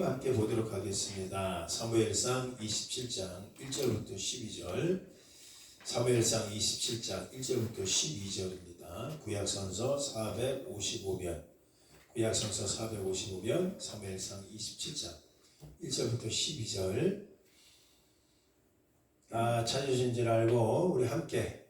함께 보도록 하겠습니다. 사무엘상 27장 1절부터 12절. 사무엘상 27장 1절부터 12절입니다. 구약선서 455면, 구약선서 455면, 사무엘상 27장 1절부터 12절. 찾으신 줄 알고 우리 함께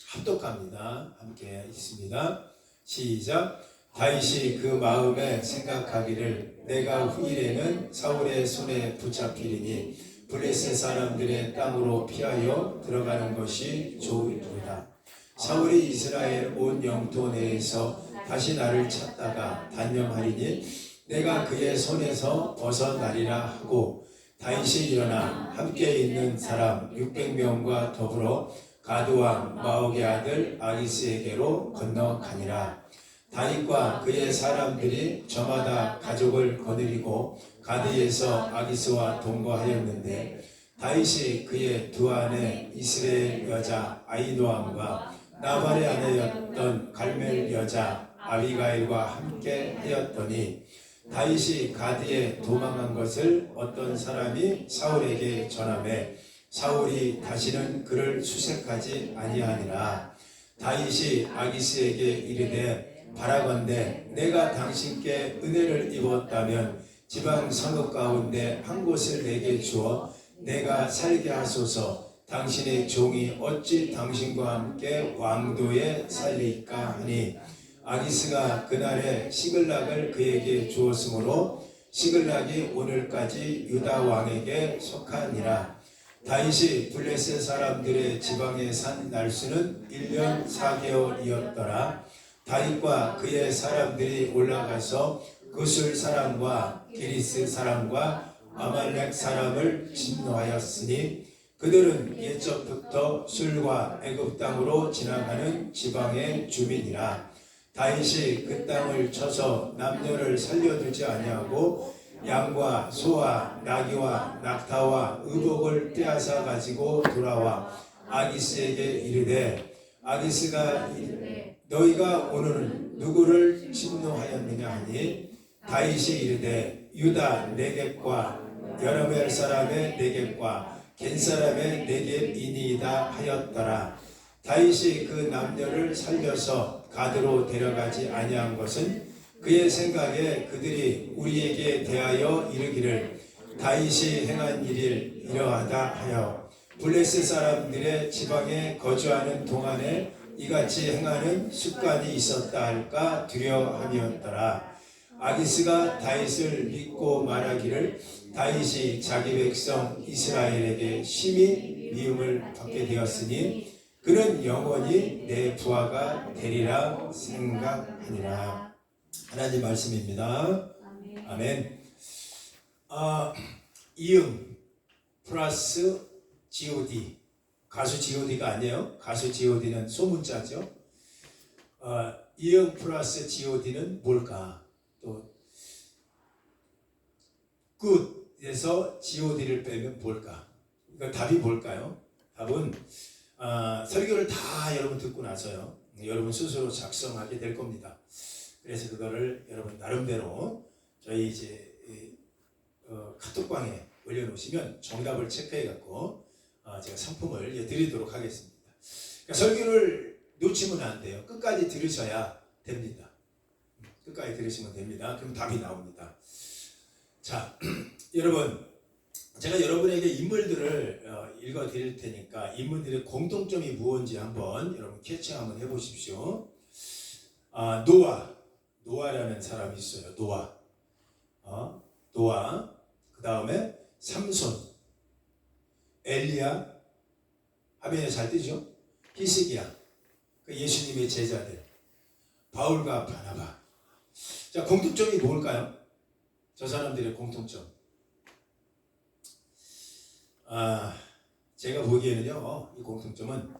합독합니다. 함께 있습니다. 시작. 다윗이 그 마음에 생각하기를 내가 후일에는 사울의 손에 붙잡히리니 블레셋 사람들의 땅으로 피하여 들어가는 것이 좋으리로다. 사울이 이스라엘 온 영토 내에서 다시 나를 찾다가 단념하리니 내가 그의 손에서 벗어나리라 하고, 다윗이 일어나 함께 있는 사람 600명과 더불어 가드왕 마옥의 아들 아기스에게로 건너가니라. 다윗과 그의 사람들이 저마다 가족을 거느리고 가드에서 아기스와 동거하였는데, 다윗이 그의 두 아내 이스라엘 여자 아히노암과 나발의 아내였던 갈멜 여자 아비가일과 함께 하였더니, 다윗이 가드에 도망한 것을 어떤 사람이 사울에게 전하매 사울이 다시는 그를 수색하지 아니하니라. 다윗이 아기스에게 이르되 바라건대 내가 당신께 은혜를 입었다면 지방 성읍 가운데 한 곳을 내게 주어 내가 살게 하소서. 당신의 종이 어찌 당신과 함께 왕도에 살리까 하니, 아기스가 그날에 시글락을 그에게 주었으므로 시글락이 오늘까지 유다 왕에게 속하니라. 다윗이 블레셋 사람들의 지방에 산 날수는 1년 4개월이었더라. 다윗과 그의 사람들이 올라가서 구술 사람과 기리스 사람과 아말렉 사람을 침노하였으니, 그들은 옛적부터 술과 애굽 땅으로 지나가는 지방의 주민이라. 다윗이 그 땅을 쳐서 남녀를 살려두지 아니하고 양과 소와 나귀와 낙타와 의복을 빼앗아 가지고 돌아와 아기스에게 이르되, 아기스가 너희가 오늘 누구를 침노하였느냐 하니, 다윗이 이르되 유다 네겝과 여러멜 사람의 네겝과 겐 사람의 네겝이니이다 하였더라. 다윗이 그 남녀를 살려서 가드로 데려가지 아니한 것은 그의 생각에 그들이 우리에게 대하여 이르기를 다윗이 행한 일이 이러하다 하여 블레셋 사람들의 지방에 거주하는 동안에 이같이 행하는 습관이 있었다 할까 두려함이었더라. 아기스가 다윗을 믿고 말하기를 다윗이 자기 백성 이스라엘에게 심히 미움을 받게 되었으니 그는 영원히 내 부하가 되리라 생각하니라. 하나님 말씀입니다. 아멘. 이응 플러스 god, 가수 god가 아니에요. 가수 god는 소문자죠. 이응 플러스 god는 뭘까? 또 good에서 god를 빼면 뭘까? 그러니까 답이 뭘까요? 답은 설교를 다 여러분 듣고 나서요, 여러분 스스로 작성하게 될 겁니다. 그래서 그거를 여러분 나름대로 저희 이제 카톡방에 올려놓으시면 정답을 체크해 갖고 제가 상품을 드리도록 하겠습니다. 그러니까 설교를 놓치면 안 돼요. 끝까지 들으셔야 됩니다. 끝까지 들으시면 됩니다. 그럼 답이 나옵니다. 자, 여러분, 제가 여러분에게 인물들을 읽어 드릴 테니까 인물들의 공통점이 무엇인지 한번 여러분 캐치 한번 해보십시오. 노아라는 사람이 있어요. 노아. 그 다음에 삼손, 엘리야, 화면에 잘 뜨죠? 히스기야, 예수님의 제자들, 바울과 바나바. 자, 공통점이 뭘까요? 저 사람들의 공통점. 제가 보기에는요, 이 공통점은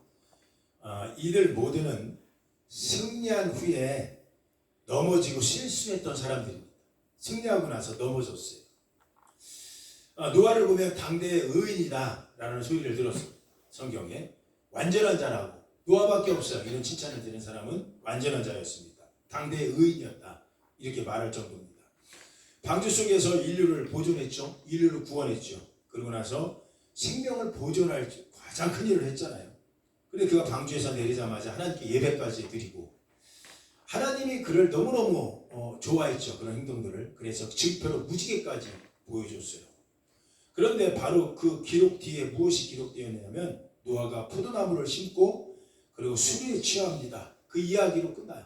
이들 모두는 승리한 후에 넘어지고 실수했던 사람들입니다. 승리하고 나서 넘어졌어요. 노아를 보면 당대의 의인이다 라는 소리를 들었어요. 성경에 완전한 자라고 노아밖에 없어요. 이런 칭찬을 드는 사람은 완전한 자였습니다. 당대의 의인이었다 이렇게 말할 정도입니다. 방주 속에서 인류를 보존했죠. 인류를 구원했죠. 그러고 나서 생명을 보존할 가장 큰 일을 했잖아요. 근데 그가 방주에서 내리자마자 하나님께 예배까지 드리고 하나님이 그를 너무너무 좋아했죠. 그런 행동들을. 그래서 증표로 무지개까지 보여줬어요. 그런데 바로 그 기록 뒤에 무엇이 기록되었냐면 노아가 포도나무를 심고 그리고 술에 취합니다. 그 이야기로 끝나요.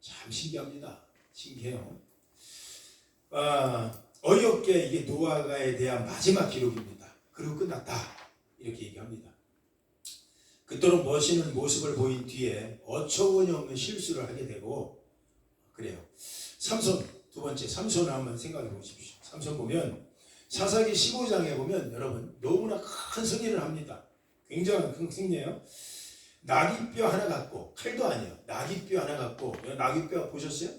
참 신기합니다. 신기해요. 어이없게 이게 노아가에 대한 마지막 기록입니다. 그리고 끝났다. 이렇게 얘기합니다. 그토록 멋있는 모습을 보인 뒤에 어처구니 없는 실수를 하게 되고 그래요. 삼손, 두 번째 삼손을 한번 생각해 보십시오. 삼손 보면 사사기 15장에 보면 여러분 너무나 큰 승리를 합니다. 굉장한 큰 승리예요. 나귀뼈 하나 갖고, 칼도 아니에요. 나귀뼈 하나 갖고, 나귀뼈 보셨어요?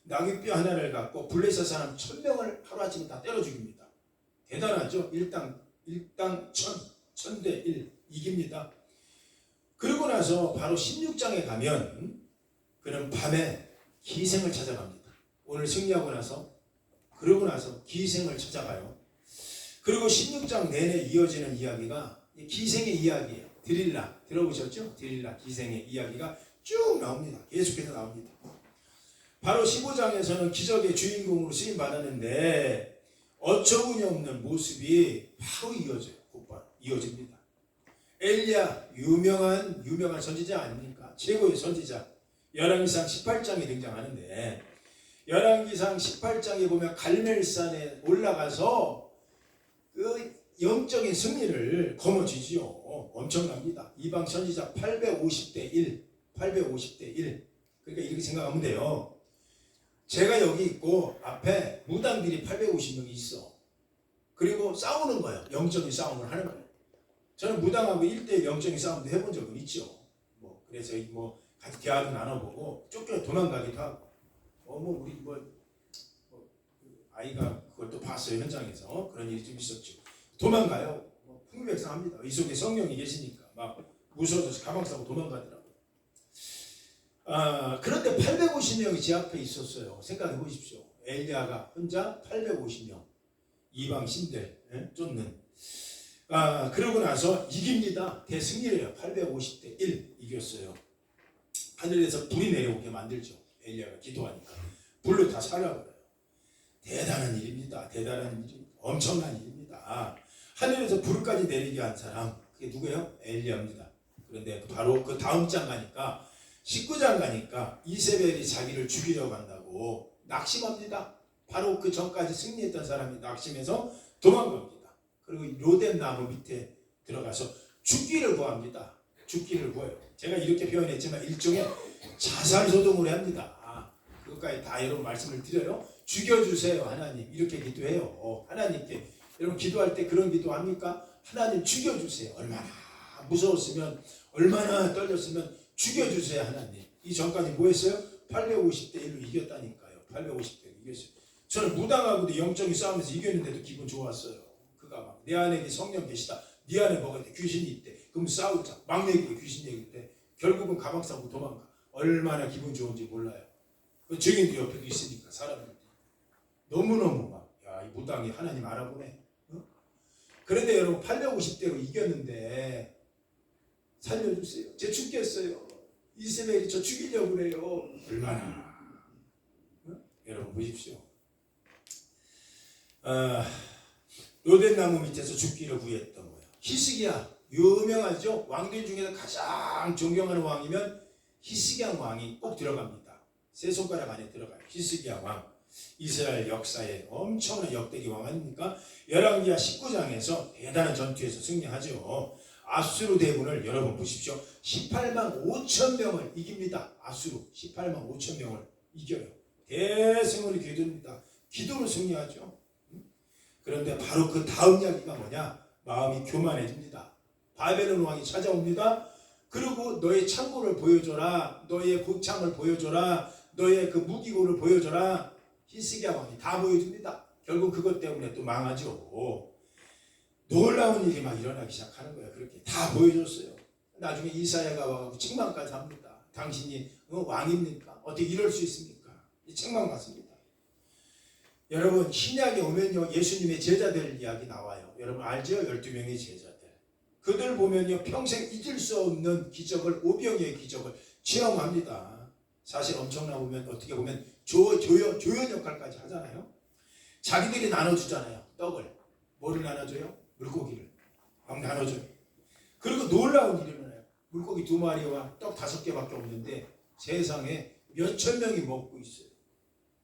나귀뼈 하나를 갖고 블레셋 사람 1000명을 하루아침에 다 때려 죽입니다. 대단하죠? 일당 1000, 1000대1 이깁니다. 그러고 나서 바로 16장에 가면 그는 밤에 기생을 찾아갑니다. 오늘 승리하고 나서 그러고 나서 기생을 찾아가요. 그리고 16장 내내 이어지는 이야기가 기생의 이야기예요. 드릴라 들어보셨죠? 드릴라 기생의 이야기가 쭉 나옵니다. 계속해서 나옵니다. 바로 15장에서는 기적의 주인공으로 쓰임 받았는데 어처구니 없는 모습이 바로 이어져요. 곧바로 이어집니다. 엘리야 유명한 선지자 아닙니까? 최고의 선지자. 열왕기상 18장에 등장하는데 열왕기상 18장에 보면 갈멜산에 올라가서 그 영적인 승리를 거머쥐지요. 엄청납니다. 이방 선지자 850대 1. 그러니까 이렇게 생각하면 돼요. 제가 여기 있고 앞에 무당들이 850명이 있어. 그리고 싸우는 거예요. 영적인 싸움을 하는 거예요. 저는 무당하고 1대1 영적인 싸움도 해본 적은 있죠. 그래서 같이 대화도 나눠보고 쫓겨 도망가기도 하고. 우리 아이가 그걸 또 봤어요. 현장에서. 그런 일이 좀 있었죠. 도망가요. 풍비백상합니다. 이 속에 성령이 계시니까 막 무서워져서 가방 싸고 도망가더라고요. 그런데 850명이 제 앞에 있었어요. 생각해 보십시오. 엘리야가 혼자 850명 이방 신들 쫓는. 그러고 나서 이깁니다. 대승리래요. 850대 1 이겼어요. 하늘에서 불이 내려오게 만들죠. 엘리야가 기도하니까 불로 다 살아버려요. 대단한 일입니다. 엄청난 일입니다. 하늘에서 불까지 내리게 한 사람 그게 누구예요? 엘리야입니다. 그런데 바로 그 다음 장 가니까 19장 가니까 이세벨이 자기를 죽이려고 한다고 낙심합니다. 바로 그 전까지 승리했던 사람이 낙심해서 도망갑니다. 그리고 로뎀 나무 밑에 들어가서 죽기를 구합니다. 죽기를 구해요. 제가 이렇게 표현했지만 일종의 자살소동을 합니다. 그것까지 다 여러분 말씀을 드려요. 죽여주세요 하나님 이렇게 기도해요. 하나님께 여러분 기도할 때 그런 기도합니까? 하나님 죽여주세요. 얼마나 무서웠으면 얼마나 떨렸으면 죽여주세요 하나님. 이 전까지 뭐 했어요? 850대 1로 이겼다니까요. 850대 1로 이겼어요. 저는 무당하고도 영적인 싸움에서 이겼는데도 기분 좋았어요. 그가 막 내 안에 성령 계시다. 네 안에 뭐가 있대. 귀신이 있대. 그럼 싸우자. 막 얘기해. 귀신 얘기일 때 결국은 가방 싸고 도망가. 얼마나 기분 좋은지 몰라요. 그 증인도 옆에도 있으니까 사람들이 너무너무 막 이 무당이 하나님 알아보네. 그런데 여러분 850대로 이겼는데 살려주세요. 제 죽겠어요. 이세벨이 저 죽이려고 그래요. 얼마나 여러분 보십시오. 로뎀나무 밑에서 죽기를 구했던 거예요. 히스기야 유명하죠. 왕들 중에서 가장 존경하는 왕이면 히스기야 왕이 꼭 들어갑니다. 세 손가락 안에 들어가요. 히스기야 왕. 이스라엘 역사의 엄청난 역대기 왕 아닙니까? 열왕기하 19장에서 대단한 전투에서 승리하죠. 아수르 대군을 여러분 보십시오. 18만 5천 명을 이깁니다. 아수르 18만 5천 명을 이겨요. 대승을 거둡니다. 기도로 승리하죠. 그런데 바로 그 다음 이야기가 뭐냐? 마음이 교만해집니다. 바벨론 왕이 찾아옵니다. 그리고 너의 창고를 보여줘라. 너의 곡창을 보여줘라. 너의 그 무기고를 보여줘라. 히스기야 왕이 다 보여줍니다. 결국 그것 때문에 또 망하죠. 놀라운 일이 막 일어나기 시작하는 거예요. 그렇게 다 보여줬어요. 나중에 이사야가 와서 책망까지 합니다. 당신이 왕입니까? 어떻게 이럴 수 있습니까? 이 책망 받습니다. 여러분 신약에 오면요 예수님의 제자들 이야기 나와요. 여러분 알죠? 12명의 제자들. 그들 보면요 평생 잊을 수 없는 기적을, 오병이의 기적을 체험합니다. 사실 엄청나 보면 어떻게 보면 조연 역할까지 하잖아요. 자기들이 나눠주잖아요. 떡을. 뭐를 나눠줘요? 물고기를 막 나눠줘요. 그리고 놀라운 일이 일어나요. 물고기 2마리와 떡 5개밖에 없는데 세상에 몇천 명이 먹고 있어요.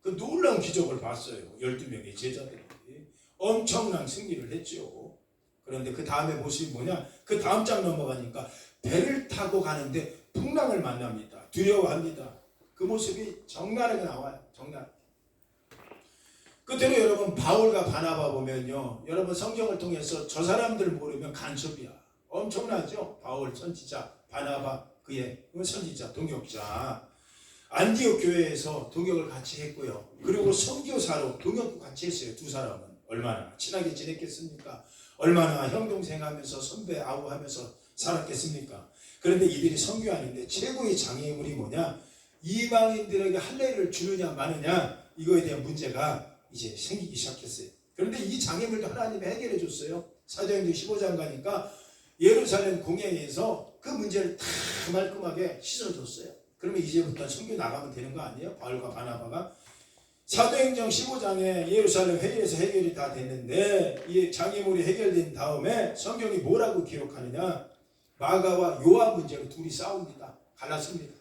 그 놀라운 기적을 봤어요. 12명의 제자들이. 엄청난 승리를 했죠. 그런데 그 다음에 모습이 뭐냐? 그 다음 장 넘어가니까 배를 타고 가는데 풍랑을 만납니다. 두려워합니다. 그 모습이 적나라하게 나와요. 적나라하게. 그대로 여러분 바울과 바나바 보면요. 여러분 성경을 통해서 저 사람들 모르면 간첩이야. 엄청나죠? 바울 선지자, 바나바 그의 선지자, 동역자. 안디옥 교회에서 동역을 같이 했고요. 그리고 선교사로 동역도 같이 했어요. 두 사람은. 얼마나 친하게 지냈겠습니까? 얼마나 형동생 하면서 선배 아우하면서 살았겠습니까? 그런데 이들이 선교하는데 최고의 장애물이 뭐냐? 이방인들에게 할례를 주느냐 마느냐 이거에 대한 문제가 이제 생기기 시작했어요. 그런데 이 장애물도 하나님이 해결해 줬어요. 사도행전 15장 가니까 예루살렘 공회에서 그 문제를 다 말끔하게 씻어줬어요. 그러면 이제부터 선교 나가면 되는 거 아니에요? 바울과 바나바가. 사도행전 15장에 예루살렘 회의에서 해결이 다 됐는데 이 장애물이 해결된 다음에 성경이 뭐라고 기록하느냐? 마가와 요한 문제로 둘이 싸웁니다. 갈랐습니다.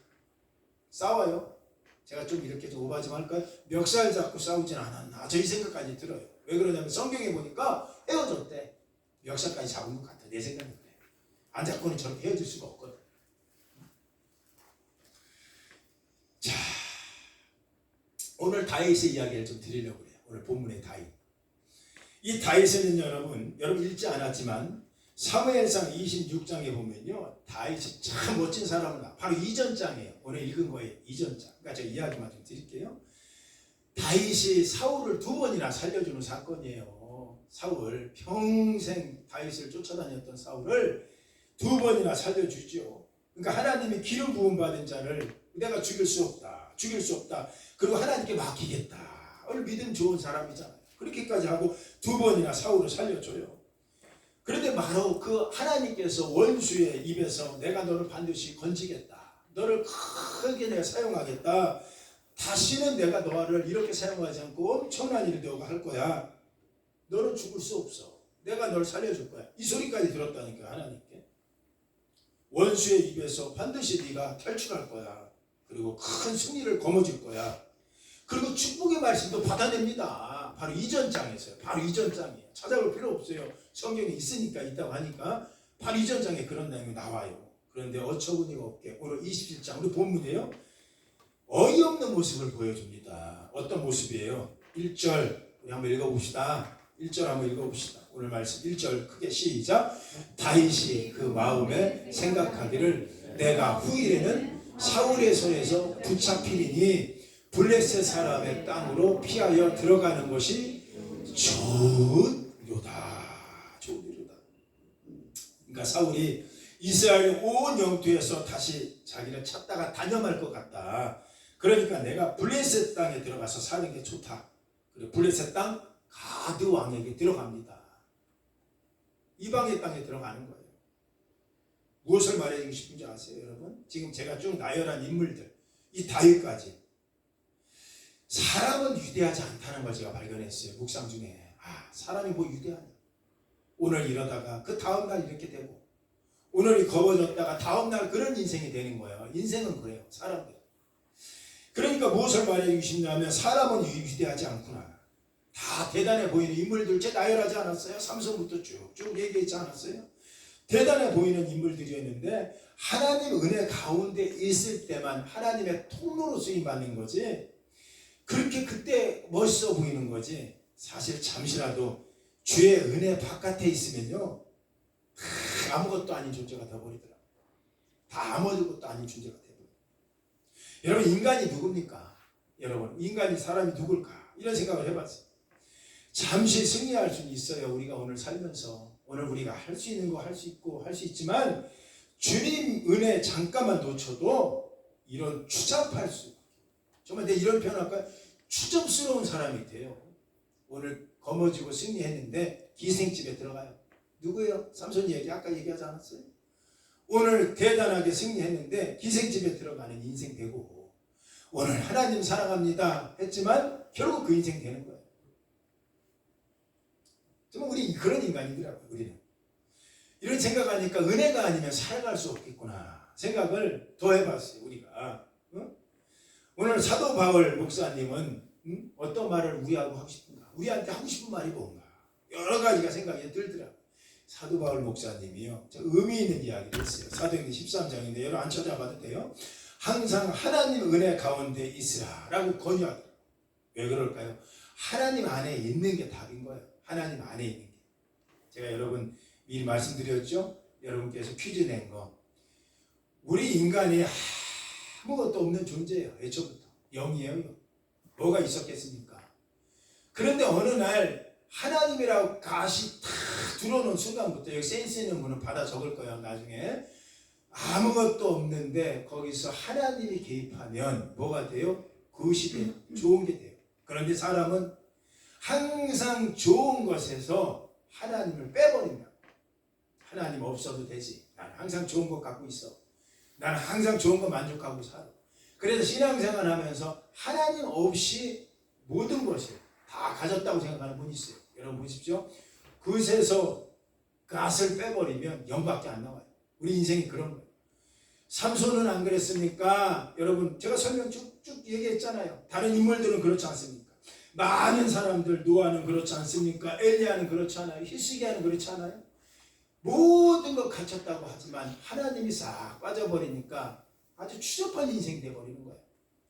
싸워요. 제가 좀 이렇게 좀 오바 좀 할까요? 멱살 잡고 싸우진 않았나? 저 이 생각까지 들어요. 왜 그러냐면 성경에 보니까 헤어졌대. 멱살까지 잡은 것 같아. 내 생각은 그래. 안 잡고는 저렇게 헤어질 수가 없거든. 자, 오늘 다윗의 이야기를 좀 드리려고 그래요. 오늘 본문의 다윗. 이 다윗은 여러분 읽지 않았지만 사무엘상 26장에 보면요. 다윗이 참 멋진 사람을 바로 이전장이에요. 오늘 읽은 거예요. 이전장. 그러니까 제가 이야기만 좀 드릴게요. 다윗이 사울을 2번이나 살려주는 사건이에요. 사울 평생 다윗을 쫓아다녔던 사울을 2번이나 살려주죠. 그러니까 하나님이 기름 부음 받은 자를 내가 죽일 수 없다. 죽일 수 없다. 그리고 하나님께 맡기겠다. 오늘 믿음 좋은 사람이잖아요. 그렇게까지 하고 2번이나 사울을 살려줘요. 그런데 바로 그 하나님께서 원수의 입에서 내가 너를 반드시 건지겠다. 너를 크게 내가 사용하겠다. 다시는 내가 너를 이렇게 사용하지 않고 엄청난 일을 너가 할 거야. 너는 죽을 수 없어. 내가 너를 살려줄 거야. 이 소리까지 들었다니까 하나님께. 원수의 입에서 반드시 네가 탈출할 거야. 그리고 큰 승리를 거머쥘 거야. 그리고 축복의 말씀도 받아냅니다. 바로 이전장에서요. 바로 이전장이에요. 찾아볼 필요 없어요. 성경에 있으니까 있다고 하니까 바로 이전장에 그런 내용이 나와요. 그런데 어처구니가 없게 오늘 27장 우리 본문이에요. 어이없는 모습을 보여줍니다. 어떤 모습이에요? 1절 우리 한번 읽어봅시다. 1절 한번 읽어봅시다. 오늘 말씀 1절 크게 시작. 다윗이 그 마음에 생각하기를 내가 후일에는 사울의 손에서 붙잡히리니 블레셋 사람의 땅으로 피하여 들어가는 것이 좋으리로다. 좋으리로다. 그러니까 사울이 이스라엘 온 영토에서 다시 자기를 찾다가 단념할 것 같다. 그러니까 내가 블레셋 땅에 들어가서 사는 게 좋다. 그리고 블레셋 땅 가드 왕에게 들어갑니다. 이방의 땅에 들어가는 거예요. 무엇을 말해주고 싶은지 아세요, 여러분? 지금 제가 쭉 나열한 인물들, 이 다윗까지 사람은 위대하지 않다는 걸 제가 발견했어요. 묵상 중에. 사람이 뭐 위대하냐. 오늘 이러다가 그 다음날 이렇게 되고 오늘이 겁어졌다가 다음날 그런 인생이 되는 거예요. 인생은 그래요. 사람들. 그러니까 무엇을 말해주고 싶냐면 사람은 위대하지 않구나. 다 대단해 보이는 인물들 제 나열하지 않았어요? 삼손부터 쭉쭉 얘기했지 않았어요? 대단해 보이는 인물들이었는데 하나님 은혜 가운데 있을 때만 하나님의 통로로 쓰임받는 거지 그렇게 그때 멋있어 보이는 거지 사실 잠시라도 주의 은혜 바깥에 있으면요 아무것도 아닌 존재가 되어버리더라. 다 아무것도 아닌 존재가 되어버려. 여러분 인간이 누굽니까? 여러분 인간이 사람이 누굴까? 이런 생각을 해봤어요. 잠시 승리할 수는 있어요. 우리가 오늘 살면서 오늘 우리가 할 수 있는 거 할 수 있고 할 수 있지만 주님 은혜 잠깐만 놓쳐도 이런 추잡할 수 정말 내 이런 표현할까요? 추접스러운 사람이 돼요. 오늘 거머쥐고 승리했는데 기생집에 들어가요. 누구예요? 삼손이 아까 얘기하지 않았어요? 오늘 대단하게 승리했는데 기생집에 들어가는 인생 되고, 오늘 하나님 사랑합니다 했지만 결국 그 인생 되는 거예요. 정말 우리 그런 인간이더라고요. 우리는 이런 생각하니까 은혜가 아니면 살아갈 수 없겠구나 생각을 더 해봤어요. 우리가 오늘 사도 바울 목사님은 어떤 말을 우리하고 하고 싶은가, 우리한테 하고 싶은 말이 뭔가 여러 가지가 생각이 들더라고요. 사도 바울 목사님이요, 의미 있는 이야기를 했어요. 사도행전 13장인데 여러분 안 찾아봐도 돼요. 항상 하나님 은혜 가운데 있으라 라고 권유하더라고요. 왜 그럴까요? 하나님 안에 있는 게 답인 거예요. 하나님 안에 있는 게. 제가 여러분 미리 말씀드렸죠? 여러분께서 퀴즈 낸 거. 우리 인간이 아무것도 없는 존재예요. 애초부터. 0이에요. 뭐가 있었겠습니까? 그런데 어느 날 하나님이라고 가시 탁 들어오는 순간부터, 여기 센스 있는 분은 받아 적을 거예요. 나중에. 아무것도 없는데 거기서 하나님이 개입하면 뭐가 돼요? 그것이 돼요. 좋은 게 돼요. 그런데 사람은 항상 좋은 것에서 하나님을 빼버린다. 하나님 없어도 되지. 나는 항상 좋은 것 갖고 있어. 나는 항상 좋은 거 만족하고 살아. 그래서 신앙생활 하면서 하나님 없이 모든 것을 다 가졌다고 생각하는 분이 있어요. 여러분 보십시오. 그것에서 갓을 빼버리면 0밖에 안 나와요. 우리 인생이 그런 거예요. 삼손은 안 그랬습니까? 여러분 제가 설명 쭉쭉 얘기했잖아요. 다른 인물들은 그렇지 않습니까? 많은 사람들, 노아는 그렇지 않습니까? 엘리야는 그렇지 않아요? 히스기야는 그렇지 않아요? 모든 것 갖췄다고 하지만 하나님이 싹 빠져버리니까 아주 추접한 인생이 돼버리는 거예요.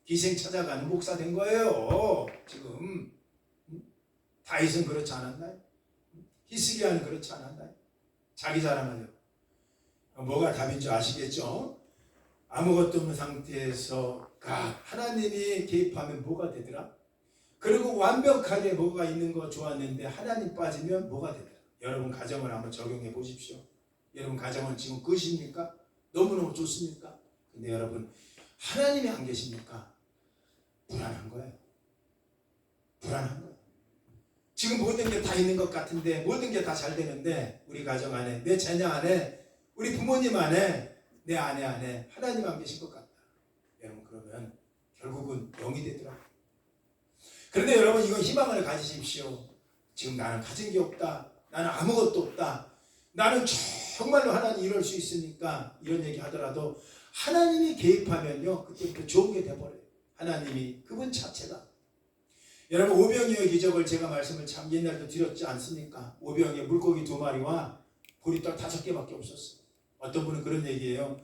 기생 찾아가는 목사 된 거예요. 지금 다윗은 그렇지 않았나요? 히스기야는 그렇지 않았나요? 자기 자랑하려고. 뭐가 답인 줄 아시겠죠? 아무것도 없는 상태에서 하나님이 개입하면 뭐가 되더라? 그리고 완벽하게 뭐가 있는 거 좋았는데 하나님 빠지면 뭐가 되더라? 여러분 가정을 한번 적용해 보십시오. 여러분 가정은 지금 끝입니까? 너무너무 좋습니까? 근데 여러분 하나님이 안 계십니까? 불안한 거예요. 불안한 거예요. 지금 모든 게 다 있는 것 같은데, 모든 게 다 잘 되는데, 우리 가정 안에, 내 자녀 안에, 우리 부모님 안에, 내 아내 안에 하나님 안 계신 것 같다. 여러분 그러면 결국은 0이 되더라고요. 그런데 여러분 이건 희망을 가지십시오. 지금 나는 가진 게 없다. 나는 아무것도 없다. 나는 정말로 하나님 이럴 수 있으니까 이런 얘기 하더라도 하나님이 개입하면요, 그때부터 좋은 게 돼버려요. 하나님이 그분 자체가. 여러분 오병이어의 기적을 제가 말씀을 참 옛날에도 드렸지 않습니까? 오병이어 물고기 2마리와 보리떡 5개밖에 없었어요. 어떤 분은 그런 얘기예요.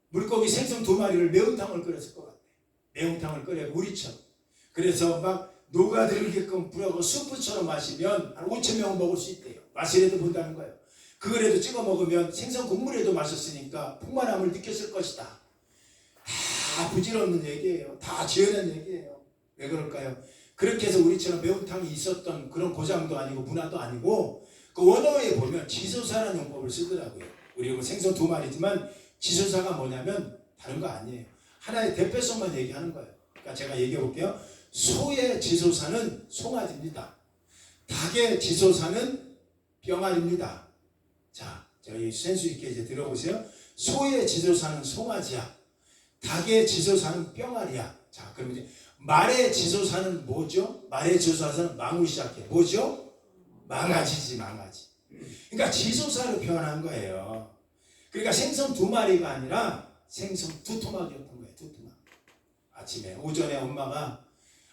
물고기 생선 2마리를 매운탕을 끓였을 것 같아요. 매운탕을 끓여 우리처럼. 그래서 막 녹아들게끔 불어고 수프처럼 마시면 한 5,000명 먹을 수 있대요. 맛이라도 본다는 거예요. 그거라도 찍어 먹으면 생선 국물에도 마셨으니까 풍만함을 느꼈을 것이다. 다 부질없는 얘기예요. 다 지어낸 얘기예요. 왜 그럴까요? 그렇게 해서 우리처럼 매운탕이 있었던 그런 고장도 아니고 문화도 아니고, 그 원어에 보면 지소사라는 용법을 쓰더라고요. 우리 생선 2마리지만 지소사가 뭐냐면 다른 거 아니에요. 하나의 대표성만 얘기하는 거예요. 그러니까 제가 얘기해 볼게요. 소의 지소사는 송아지입니다. 닭의 지소사는 병아리입니다. 자, 저희 센스 있게 이제 들어보세요. 소의 지소사는 송아지야. 닭의 지소사는 병아리야. 자, 그럼 이제 말의 지소사는 뭐죠? 말의 지소사는 망으로 시작해. 뭐죠? 망아지지, 망아지. 그러니까 지소사로 표현한 거예요. 그러니까 생선 2마리가 아니라 생선 2토막이었던 거예요. 2토막. 아침에 오전에 엄마가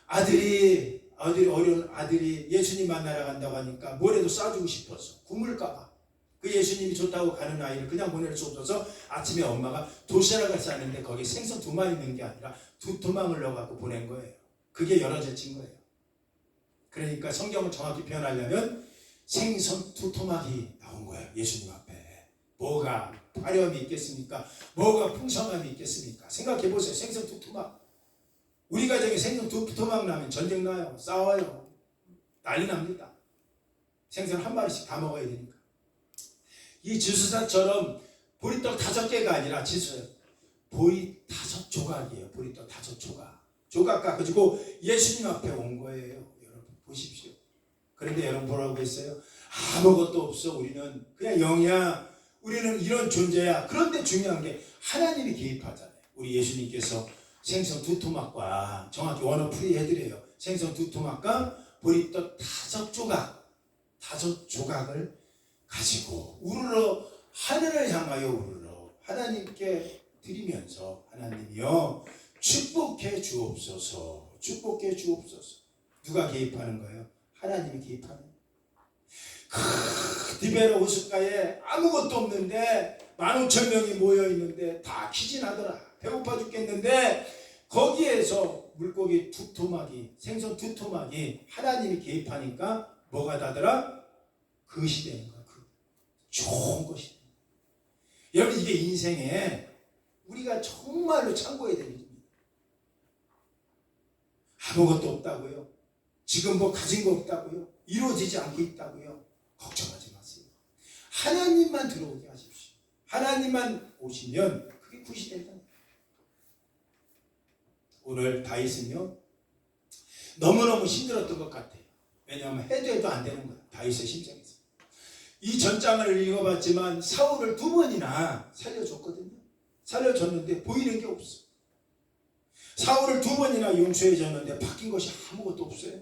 어려운 아들이 예수님 만나러 간다고 하니까 뭐라도 싸주고 싶었어. 굶을까봐. 그 예수님이 좋다고 가는 아이를 그냥 보낼 수 없어서 아침에 엄마가 도시락을 싸는데 거기 생선 2마리 넣은 게 아니라 2토막을 넣어갖고 보낸 거예요. 그게 여러 제친 거예요. 그러니까 성경을 정확히 표현하려면 생선 2토막이 나온 거예요. 예수님 앞에. 뭐가 화려함이 있겠습니까? 뭐가 풍성함이 있겠습니까? 생각해보세요. 생선 2토막. 우리 가정에 생선 2토막 나면 전쟁 나요. 싸워요. 난리 납니다. 생선 1마리씩 다 먹어야 되니까. 이 지수사처럼 보리떡 5개가 아니라 지수예요. 보리 5조각이에요. 보리떡 5조각. 조각 가지고 예수님 앞에 온 거예요. 여러분 보십시오. 그런데 여러분 뭐라고 했어요? 아무것도 없어. 우리는 그냥 영이야. 우리는 이런 존재야. 그런데 중요한 게 하나님이 개입하잖아요. 우리 예수님께서 생선 2토막과 정확히 원어풀이 해드려요. 생선 2토막과 보리떡 5조각을 가지고 우르르 하늘을 향하여 우르르 하나님께 드리면서 하나님이여 축복해 주옵소서. 축복해 주옵소서. 누가 개입하는 거예요? 하나님이 개입하는 거예요. 디베라 호숫가에 아무것도 없는데 15,000명이 모여있는데 다 기진하더라. 배고파 죽겠는데 거기에서 물고기 2토막이 생선 2토막이 하나님이 개입하니까 뭐가 다더라? 그것이 되는 거야. 좋은 것이. 여러분 이게 인생에 우리가 정말로 참고해야 될 일입니다. 아무것도 없다고요? 지금 뭐 가진 거 없다고요? 이루어지지 않고 있다고요? 걱정하지 마세요. 하나님만 들어오게 하십시오. 하나님만 오시면 그게 굿이 된다. 오늘 다윗은요 너무너무 힘들었던 것 같아요. 왜냐하면 해도 안 되는 거예요. 다윗의 심정에서. 이 전장을 읽어봤지만 사울을 2번이나 살려줬거든요. 살려줬는데 보이는 게 없어. 사울을 2번이나 용서해줬는데 바뀐 것이 아무것도 없어요.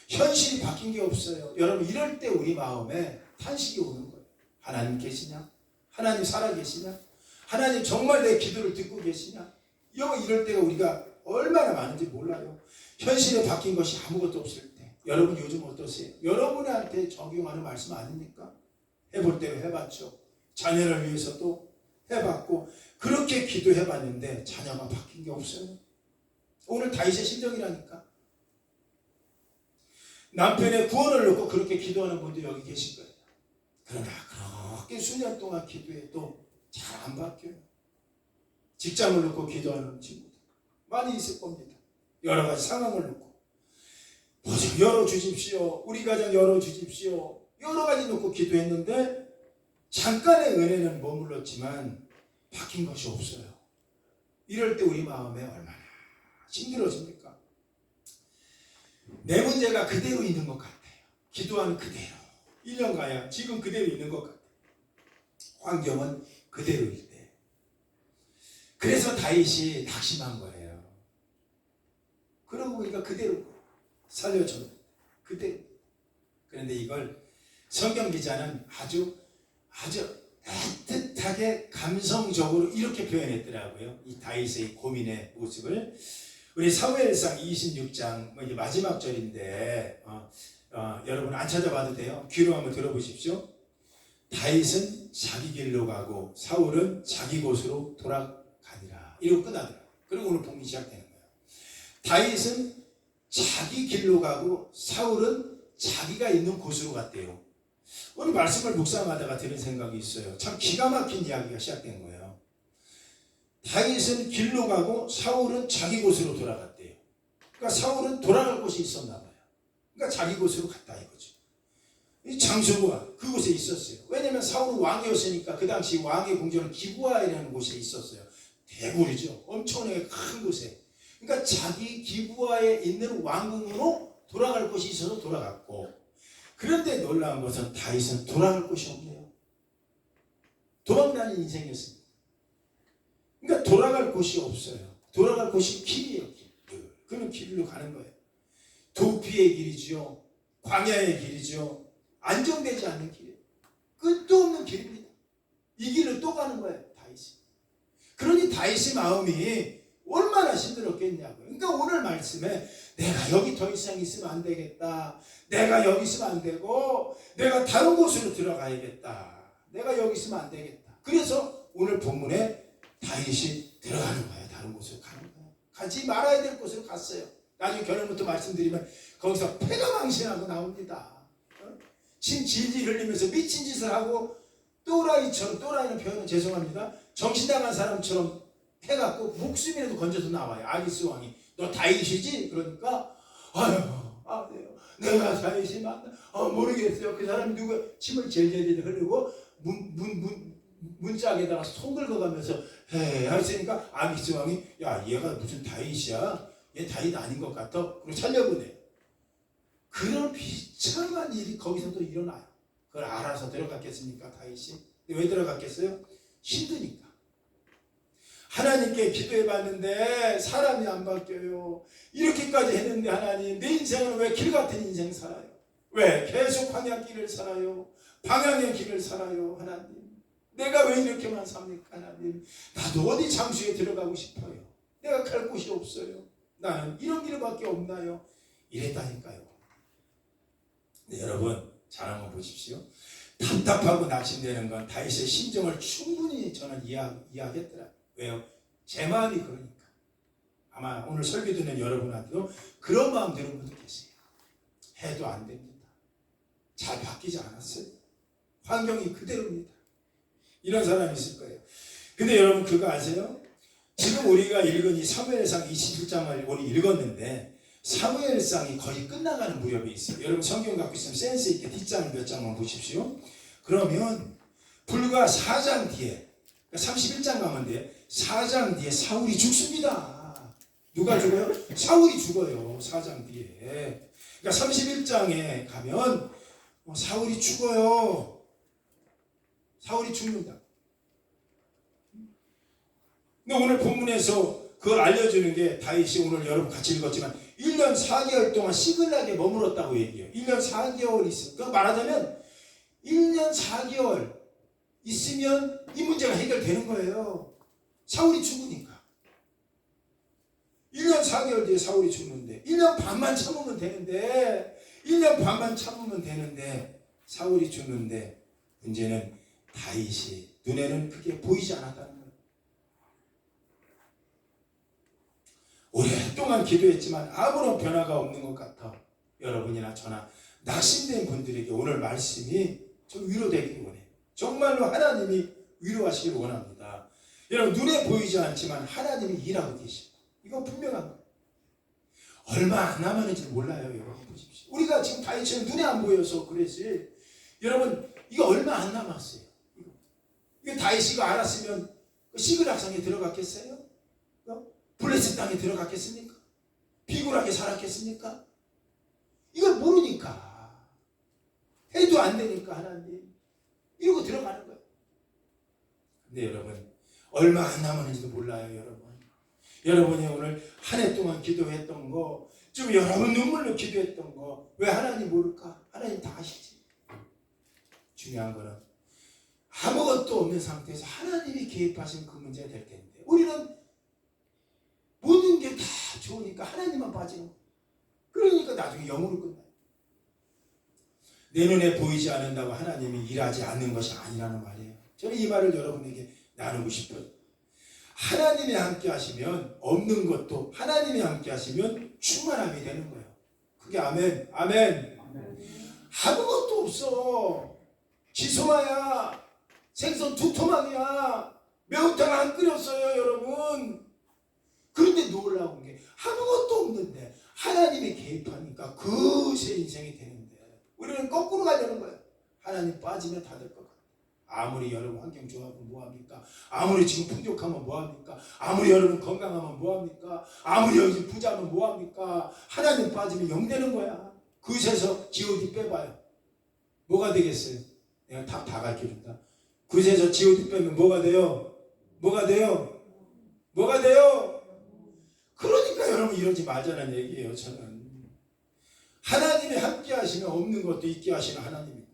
현실이 바뀐 게 없어요. 여러분 이럴 때 우리 마음에 탄식이 오는 거예요. 하나님 계시냐? 하나님 살아계시냐? 하나님 정말 내 기도를 듣고 계시냐? 이럴 때가 우리가 얼마나 많은지 몰라요. 현실에 바뀐 것이 아무것도 없을 때 여러분 요즘 어떠세요? 여러분한테 적용하는 말씀 아닙니까? 해볼 대로 해봤죠. 자녀를 위해서도 해봤고 그렇게 기도해봤는데 자녀가 바뀐 게 없어요. 오늘 다윗의 심정이라니까. 남편의 구원을 놓고 그렇게 기도하는 분도 여기 계실 거예요. 그러나 그렇게 수년 동안 기도해도 잘 안 바뀌어요. 직장을 놓고 기도하는 친구들 많이 있을 겁니다. 여러 가지 상황을 놓고 열어주십시오. 우리 가정 열어주십시오. 여러 가지 놓고 기도했는데 잠깐의 은혜는 머물렀지만 바뀐 것이 없어요. 이럴 때 우리 마음에 얼마나 힘들어집니까? 내 문제가 그대로 있는 것 같아요. 기도하는 그대로 1년 가야 지금 그대로 있는 것 같아요. 환경은 그대로일 때. 그래서 다윗이 낙심한 거예요. 그러고 보니까 그대로 살려줘. 그대로. 그런데 이걸 성경 기자는 아주 애틋하게 감성적으로 이렇게 표현했더라고요. 이 다윗의 고민의 모습을. 우리 사무엘상 26장 이제 마지막 절인데 여러분 안 찾아봐도 돼요. 귀로 한번 들어보십시오. 다윗은 자기 길로 가고 사울은 자기 곳으로 돌아가니라. 이러고 끝나더라고요. 그리고 오늘 복음이 시작되는 거예요. 다윗은 자기 길로 가고 사울은 자기가 있는 곳으로 갔대요. 오늘 말씀을 묵상하다가 드는 생각이 있어요. 참 기가 막힌 이야기가 시작된 거예요. 다윗은 길로 가고 사울은 자기 곳으로 돌아갔대요. 그러니까 사울은 돌아갈 곳이 있었나 봐요. 그러니까 자기 곳으로 갔다 이거죠. 이 장소가 그곳에 있었어요. 왜냐하면 사울은 왕이었으니까 그 당시 왕의 궁전은 기브아이라는 곳에 있었어요. 대궐이죠. 엄청나게 큰 곳에. 그러니까 자기 기브아에 있는 왕궁으로 돌아갈 곳이 있어서 돌아갔고, 그런데 놀라운 것은 다윗은 돌아갈 곳이 없네요. 도망다니는 인생이었습니다. 그러니까 돌아갈 곳이 없어요. 돌아갈 곳이 길이에요. 그는 길로 가는 거예요. 도피의 길이죠. 광야의 길이죠. 안정되지 않는 길이에요. 끝도 없는 길입니다. 이 길을 또 가는 거예요. 다윗이. 그러니 다윗의 마음이 얼마나 힘들었겠냐고요. 그러니까 오늘 말씀에 내가 여기 더 이상 있으면 안 되겠다. 내가 여기 있으면 안 되고 내가 다른 곳으로 들어가야겠다. 내가 여기 있으면 안 되겠다. 그래서 오늘 본문에 다윗이 들어가는 거예요. 다른 곳으로 가는 거예요. 가지 말아야 될 곳으로 갔어요. 나중에 결론부터 말씀드리면 거기서 패가 망신하고 나옵니다. 침 질질 흘리면서 미친 짓을 하고 또라이처럼, 또라이는 표현은 죄송합니다, 정신나간 사람처럼 해갖고 목숨이라도 건져서 나와요. 아기스 왕이 너 다윗이지? 그러니까 내가 다윗이 맞나? 모르겠어요. 그 사람이 누구? 침을 질질 흐르고 문짝에다가 손 긁어가면서 하시니까 아기스 왕이 야 얘가 무슨 다윗이야? 얘 다윗 아닌 것 같아? 그리고 살려보내요. 그런 비참한 일이 거기서도 일어나요. 그걸 알아서 들어갔겠습니까, 다윗이? 왜 들어갔겠어요? 힘드니까. 하나님께 기도해봤는데 사람이 안 바뀌어요. 이렇게까지 했는데 하나님, 내 인생은 왜 길 같은 인생 살아요? 왜 계속 광야길을 살아요? 방향의 길을 살아요, 하나님? 내가 왜 이렇게만 삽니까, 하나님? 나도 어디 장수에 들어가고 싶어요. 내가 갈 곳이 없어요. 나는 이런 길밖에 없나요? 이랬다니까요. 네, 여러분 잘 한번 보십시오. 답답하고 낙심되는 건 다윗의 심정을 충분히 저는 이해하겠더라고요. 왜요? 제 마음이 그러니까. 아마 오늘 설교 듣는 여러분한테도 그런 마음 드는 분도 계세요. 해도 안 됩니다. 잘 바뀌지 않았어요. 환경이 그대로입니다. 이런 사람이 있을 거예요. 근데 여러분 그거 아세요? 지금 우리가 읽은 이 사무엘상 27장을 오늘 읽었는데 사무엘상이 거의 끝나가는 무렵이 있어요. 여러분 성경 갖고 있으면 센스 있게 뒷장을 몇 장만 보십시오. 그러면 불과 4장 뒤에 31장 가면 돼. 4장 뒤에 사울이 죽습니다. 누가 죽어요? 사울이 죽어요. 4장 뒤에. 그러니까 31장에 가면 사울이 죽어요. 사울이 죽는다. 근데 오늘 본문에서 그걸 알려주는 게 다윗이 오늘 여러분 같이 읽었지만 1년 4개월 동안 시글락에 머물렀다고 얘기해요. 1년 4개월 있어요. 그 말하자면 1년 4개월 있으면 이 문제가 해결되는 거예요. 사울이 죽으니까. 1년 4개월 뒤에 사울이 죽는데 1년 반만 참으면 되는데 1년 반만 참으면 되는데 사울이 죽는데 문제는 다윗이 눈에는 그게 보이지 않았다는 거예요. 오랫동안 기도했지만 아무런 변화가 없는 것 같아. 여러분이나 저나 낙심된 분들에게 오늘 말씀이 좀 위로되길 원해요. 정말로 하나님이 위로하시길 원합니다. 여러분 눈에 보이지 않지만 하나님이 일하고 계십니다. 이건 분명한 거예요. 얼마 안 남았는지 몰라요. 여러분 보십시오. 우리가 지금 다윗처럼 눈에 안 보여서 그러지. 여러분 이거 얼마 안 남았어요. 이거 다윗이 이거 알았으면 시그락성에 들어갔겠어요? 블레셋 땅에 들어갔겠습니까? 비굴하게 살았겠습니까? 이걸 모르니까 해도 안 되니까 하나님 이러고 들어가는 거예요. 근데 여러분 얼마 안 남았는지도 몰라요. 여러분이 오늘 한 해 동안 기도했던 거, 좀 여러분 눈물로 기도했던 거 왜 하나님 모를까? 하나님 다 아시지. 중요한 거는 아무것도 없는 상태에서 하나님이 개입하신 그 문제가 될 텐데 우리는 모든 게 다 좋으니까 하나님만 빠지는 거예요. 그러니까 나중에 영으로 끝나요. 내 눈에 보이지 않는다고 하나님이 일하지 않는 것이 아니라는 말이에요. 저는 이 말을 여러분에게 나누고 싶어요. 하나님이 함께 하시면 없는 것도 하나님이 함께 하시면 충만함이 되는 거예요. 그게 아멘. 아멘. 아무것도 없어. 지소마야. 생선 2토막이야. 매운탕 안 끓였어요, 여러분. 그런데 놀라운 게 아무것도 없는데 하나님이 개입하니까 그새 인생이 되는데 우리는 거꾸로 가려는 거예요. 하나님 빠지면 다 될 것 같아요. 아무리 여러분 환경 좋아하면 뭐합니까? 아무리 지금 풍족하면 뭐합니까? 아무리 여러분 건강하면 뭐합니까? 아무리 여기 부자면 뭐합니까? 하나님 빠지면 영 되는 거야. 그새서 G.O.D 빼봐요. 뭐가 되겠어요? 내가 다 가르쳐준다. 그새서 G.O.D 빼면 뭐가 돼요? 뭐가 돼요? 뭐가 돼요? 그러니까 여러분 이러지 말자는 얘기예요. 저는 하나님이 함께 하시면 없는 것도 있게 하시는 하나님입니다.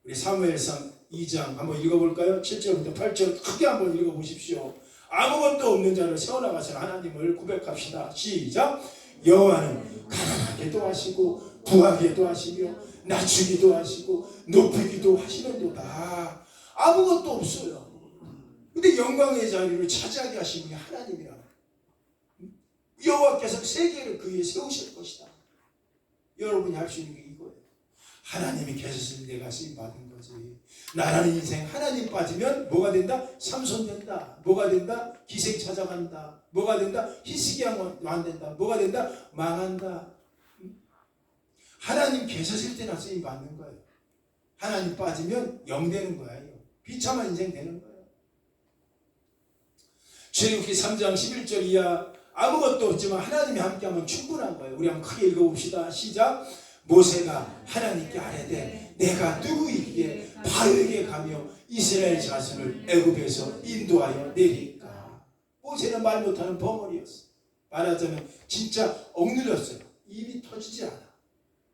우리 사무엘상 2장 한번 읽어볼까요? 7절부터 8절 크게 한번 읽어보십시오. 아무것도 없는 자를 세워나가신 하나님을 고백합시다. 시작. 여호와는 가난하게도 하시고 부하게도 하시며 낮추기도 하시고 높이기도 하시는도다. 아무것도 없어요. 근데 영광의 자리를 차지하게 하신 분이 하나님이라. 여호와께서 세계를 그 위에 세우실 것이다. 여러분이 할 수 있는 게 이거예요. 하나님이 계셨을 때 내가 쓰임받은 거지. 나라는 인생 하나님 빠지면 뭐가 된다? 삼손 된다. 뭐가 된다? 기생 찾아간다. 뭐가 된다? 히스기야 안 된다. 뭐가 된다? 망한다. 하나님 계셨을 때나 쓰임받는 거예요. 하나님 빠지면 영 되는 거예요. 비참한 인생 되는 거예요. 출애굽기 3장 11절 이하 아무것도 없지만 하나님이 함께하면 충분한 거예요. 우리 한번 크게 읽어봅시다. 시작. 모세가 하나님께 아뢰되 내가 누구이기에 바로에게 가며 이스라엘 자손을 애굽에서 인도하여 내릴까. 모세는 말 못하는 벙어리였어. 말하자면 진짜 억눌렸어요. 입이 터지지 않아.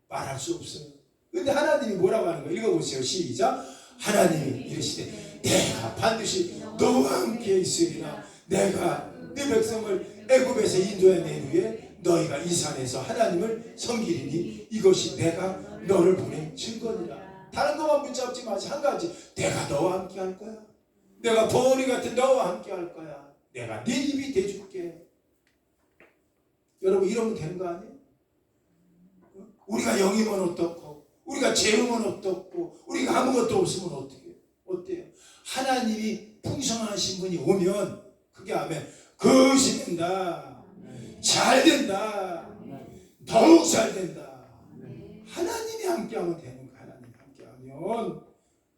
말할 수 없어요. 근데 하나님이 뭐라고 하는 거예요? 읽어보세요. 시작. 하나님이 이르시되 내가 반드시 너와 함께 있으리라. 내가 네 백성을 애굽에서 인도해 낸 후에 너희가 이 산에서 하나님을 섬기리니 이것이 내가 너를 보낸 증거니라. 다른 것만 붙잡지 마시. 한 가지, 내가 너와 함께 할 거야. 내가 벙어리 같은 너와 함께 할 거야. 내가 네 입이 돼줄게. 여러분 이러면 되는 거 아니에요? 우리가 영이면 어떻고, 우리가 재우면 어떻고, 우리가 아무것도 없으면 어때요? 하나님이 풍성하신 분이 오면 그게 하면 그것이 된다, 잘 된다, 더욱 잘 된다. 하나님이 함께하면 되는 거야. 하나님이 함께하면.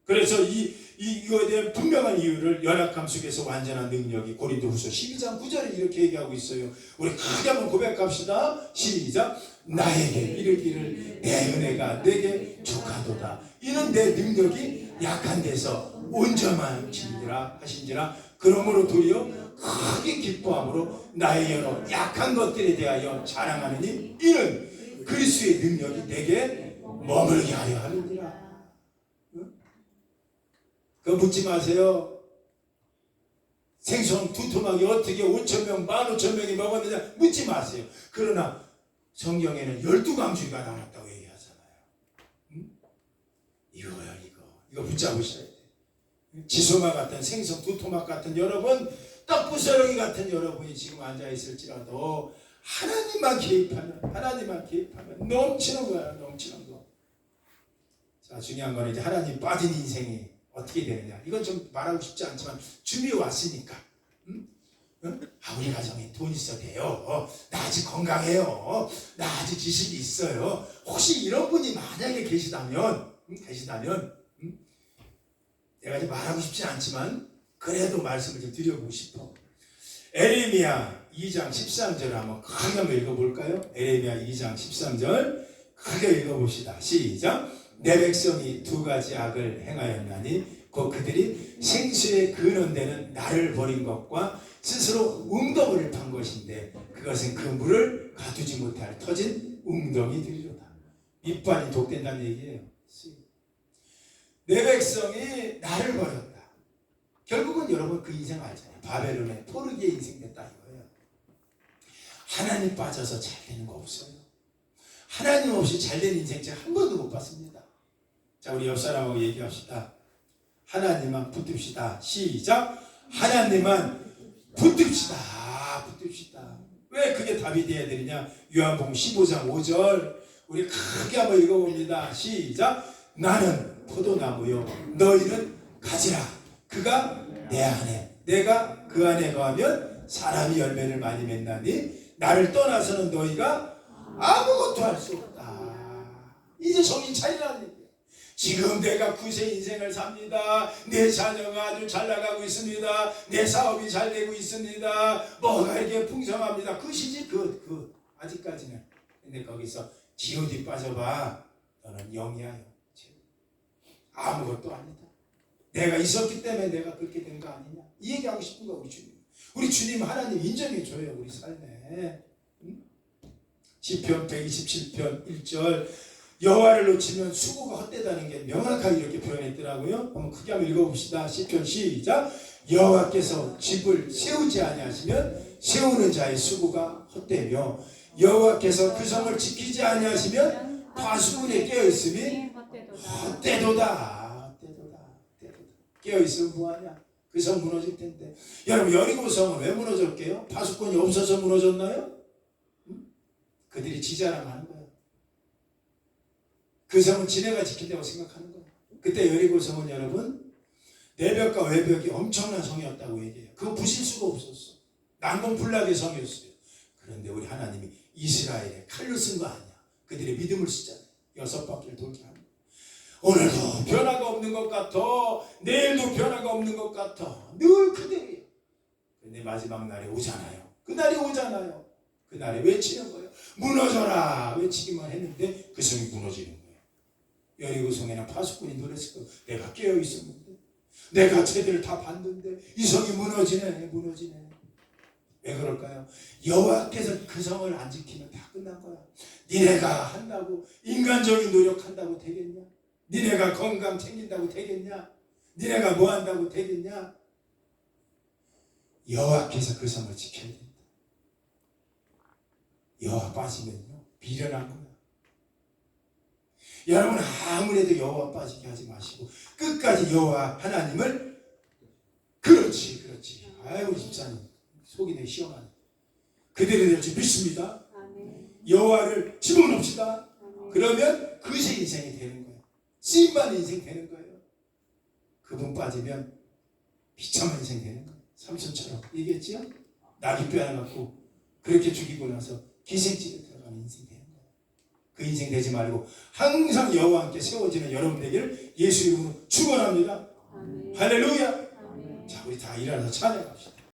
그래서 이거에 대한 분명한 이유를 연약함 속에서 완전한 능력이 고린도후서 12장 9절에 이렇게 얘기하고 있어요. 우리 크게 한번 고백합시다. 시작. 나에게 이르기를 내 은혜가 내게 족하도다. 이는 내 능력이 약한 데서 온전하신지라 하신지라. 그러므로 도리어 크게 기뻐함으로 나의 여러 약한 것들에 대하여 자랑하느니 이는 그리스도의 능력이 내게 머물게 하려 함이니라. 그거 묻지 마세요. 생선 두 토막이 어떻게 5,000명, 15,000명이 먹었느냐 묻지 마세요. 그러나 성경에는 12강주가 나왔다고 얘기하잖아요. 이거요, 이거 붙잡으셔야 돼요. 지소마 같은 생선 두 토막 같은 여러분, 떡부스러기 같은 여러분이 지금 앉아있을지라도 하나님만 개입하면 넘치는 거야, 넘치는 거. 자, 중요한 거는 이제 하나님 빠진 인생이 어떻게 되느냐. 이건 좀 말하고 싶지 않지만 준비 왔으니까. 우리 가정에 돈 있어도 돼요. 나 아직 건강해요. 나 아직 지식이 있어요. 혹시 이런 분이 만약에 계시다면 내가 이제 말하고 싶지 않지만 그래도 말씀을 좀 드려보고 싶어. 에레미야 2장 13절 한번 크게 읽어볼까요? 에레미야 2장 13절 크게 읽어봅시다. 시작. 내 백성이 두 가지 악을 행하였나니 곧 그들이 생수에 근원되는 나를 버린 것과 스스로 웅덩이를 판 것인데 그것은 그 물을 가두지 못할 터진 웅덩이들이로다. 밑반이 독된다는 얘기예요. 내 백성이 나를 버렸다. 결국은 여러분 그 인생 알잖아요. 바벨론의 포르기의 인생 됐다 이거예요. 하나님 빠져서 잘 되는 거 없어요. 하나님 없이 잘 된 인생 제가 한 번도 못 봤습니다. 자, 우리 옆 사람하고 얘기합시다. 하나님만 붙듭시다. 시작. 하나님만 붙듭시다. 왜 그게 답이 돼야 되느냐? 요한복음 15장 5절 우리 크게 한번 읽어봅니다. 시작. 나는 포도나무요 너희는 가지라. 그가 내 안에 내가 그 안에 거하면 사람이 열매를 많이 맺나니 나를 떠나서는 너희가 아무것도 할 수 없다. 이제 정신 차리라는 얘기예요. 지금 내가 구세 인생을 삽니다. 내 자녀가 아주 잘 나가고 있습니다. 내 사업이 잘 되고 있습니다. 뭐가 이렇게 풍성합니다. 그것이지 아직까지는. 근데 거기서 G.O.D 빠져봐. 너는 영이야. 아무것도 아니다. 내가 있었기 때문에 내가 그렇게 된 거 아니냐. 이 얘기하고 싶은 거 우리 주님. 우리 주님 하나님 인정해줘요. 우리 삶에. 시편 127편 1절 여호와를 놓치면 수고가 헛되다는 게 명확하게 이렇게 표현했더라고요. 한번 크게 한번 읽어봅시다. 시편 시작. 여호와께서 집을 세우지 아니하시면 세우는 자의 수고가 헛되며 여호와께서 그 성을 지키지 아니하시면 파수꾼에 깨어있음이 헛되도다. 깨어있으면 뭐하냐. 그 성 무너질 텐데. 여러분 여리고 성은 왜 무너졌게요? 파수꾼이 없어서 무너졌나요? 그들이 지자랑하는 거예요. 그 성은 지네가 지킨다고 생각하는 거예요. 그때 여리고 성은 여러분 내벽과 외벽이 엄청난 성이었다고 얘기해요. 그거 부실 수가 없었어. 난공불락의 성이었어요. 그런데 우리 하나님이 이스라엘에 칼로 쓴 거 아니야. 그들의 믿음을 쓰잖아요. 6바퀴를 돌게 하는 거예요. 오늘도 변화가 없는 것 같아. 내일도 변화가 없는 것 같아. 늘 그대로예요. 그런데 마지막 날이 오잖아요. 그날이 오잖아요. 그날에 외치는 거예요. 무너져라 외치기만 했는데 그 성이 무너지는 거예요. 여리고 성에는 파수꾼이 노랬을 거예요. 내가 깨어 있었는데, 내가 제대로 다 봤는데 이 성이 무너지네. 왜 그럴까요? 여호와께서 그 성을 안 지키면 다 끝난 거야. 니네가 한다고 인간적인 노력한다고 되겠냐? 니네가 건강 챙긴다고 되겠냐? 니네가 뭐 한다고 되겠냐? 여호와께서 그 성을 지켜야 된다. 여호와 빠지면요 비련한 거야. 여러분 아무래도 여호와 빠지게 하지 마시고 끝까지 여호와 하나님을 그렇지. 아이고 집사님 속이 되게 시원하네. 그대로 될 줄 믿습니다. 여호와를 집어넣읍시다. 그러면 그새 인생이 되는 거예요. 쓰임받는 인생 되는 거예요. 그분 빠지면 비참한 인생 되는 거예요. 삼손처럼 얘기했지요? 나귀뼈 하나 갖고 그렇게 죽이고 나서 기생집에 들어가는 인생 되는 거예요. 그 인생 되지 말고 항상 여호와 함께 세워지는 여러분 되기를 예수 이름으로 축원합니다. 할렐루야. 자, 우리 다 일어나서 찬양합시다.